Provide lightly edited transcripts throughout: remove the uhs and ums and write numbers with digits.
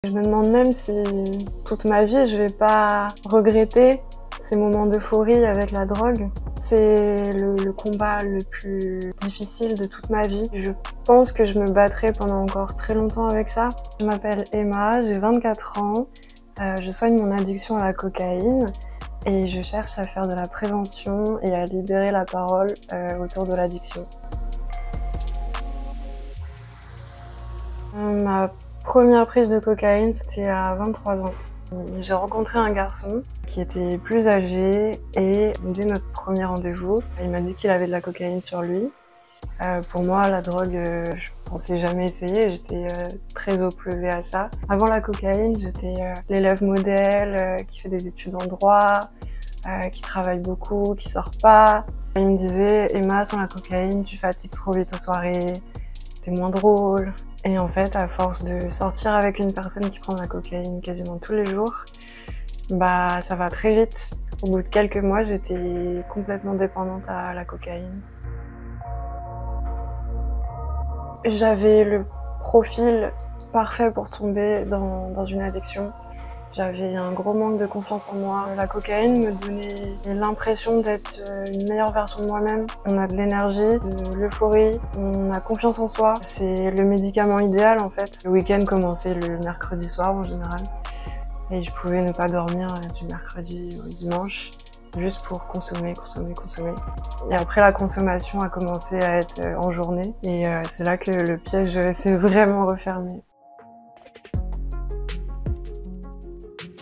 Je me demande même si toute ma vie je vais pas regretter ces moments d'euphorie avec la drogue. C'est le combat le plus difficile de toute ma vie. Je pense que je me battrai pendant encore très longtemps avec ça. Je m'appelle Emma, j'ai 24 ans, je soigne mon addiction à la cocaïne et je cherche à faire de la prévention et à libérer la parole autour de l'addiction. Ma première prise de cocaïne, c'était à 23 ans. J'ai rencontré un garçon qui était plus âgé et dès notre premier rendez-vous, il m'a dit qu'il avait de la cocaïne sur lui. Pour moi, la drogue, je pensais jamais essayer, j'étais très opposée à ça. Avant la cocaïne, j'étais l'élève modèle qui fait des études en droit, qui travaille beaucoup, qui sort pas. Il me disait « Emma, sans la cocaïne, tu fatigues trop vite aux soirées, t'es moins drôle ». Et en fait, à force de sortir avec une personne qui prend de la cocaïne quasiment tous les jours, bah ça va très vite. Au bout de quelques mois, j'étais complètement dépendante à la cocaïne. J'avais le profil parfait pour tomber dans une addiction. J'avais un gros manque de confiance en moi. La cocaïne me donnait l'impression d'être une meilleure version de moi-même. On a de l'énergie, de l'euphorie, on a confiance en soi. C'est le médicament idéal en fait. Le week-end commençait le mercredi soir en général. Et je pouvais ne pas dormir du mercredi au dimanche, juste pour consommer. Et après, la consommation a commencé à être en journée. Et c'est là que le piège s'est vraiment refermé.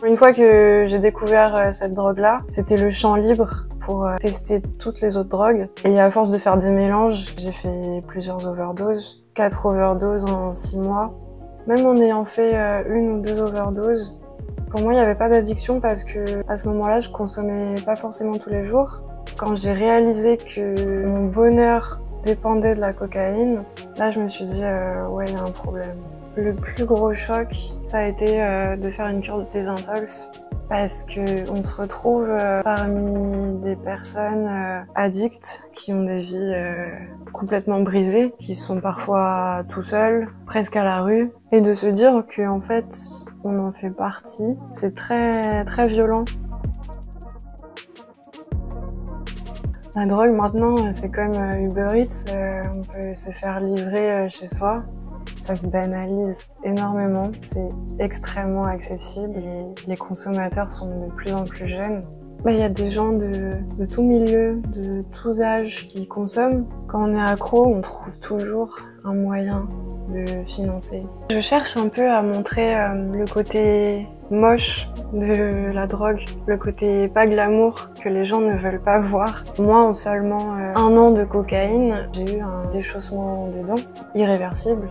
Une fois que j'ai découvert cette drogue-là, c'était le champ libre pour tester toutes les autres drogues. Et à force de faire des mélanges, j'ai fait plusieurs overdoses, 4 overdoses en 6 mois. Même en ayant fait 1 ou 2 overdoses, pour moi, il n'y avait pas d'addiction parce que à ce moment-là, je consommais pas forcément tous les jours. Quand j'ai réalisé que mon bonheur dépendait de la cocaïne, là, je me suis dit ouais, il y a un problème. Le plus gros choc, ça a été de faire une cure de désintox parce que on se retrouve parmi des personnes addictes qui ont des vies complètement brisées, qui sont parfois tout seuls, presque à la rue, et de se dire que en fait on en fait partie, c'est très très violent. La drogue maintenant, c'est comme Uber Eats, on peut se faire livrer chez soi. Ça se banalise énormément, c'est extrêmement accessible et les consommateurs sont de plus en plus jeunes. Il y a des gens de tout milieu, de tous âges qui consomment. Quand on est accro, on trouve toujours un moyen de financer. Je cherche un peu à montrer le côté moche de la drogue, le côté pas glamour que les gens ne veulent pas voir. Moi, en seulement 1 an de cocaïne, j'ai eu un déchaussement des dents irréversible.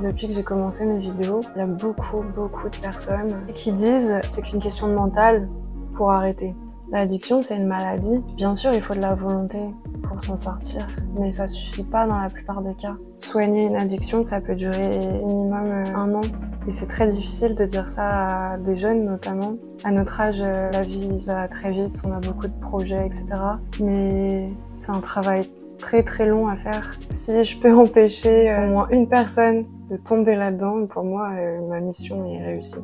Depuis que j'ai commencé mes vidéos, il y a beaucoup de personnes qui disent que c'est qu'une question de mental pour arrêter. L'addiction, c'est une maladie. Bien sûr, il faut de la volonté pour s'en sortir, mais ça suffit pas dans la plupart des cas. Soigner une addiction, ça peut durer minimum 1 an. Et c'est très difficile de dire ça à des jeunes notamment. À notre âge, la vie va très vite, on a beaucoup de projets, etc. Mais c'est un travail très long à faire. Si je peux empêcher au moins une personne de tomber là-dedans, pour moi, ma mission est réussie.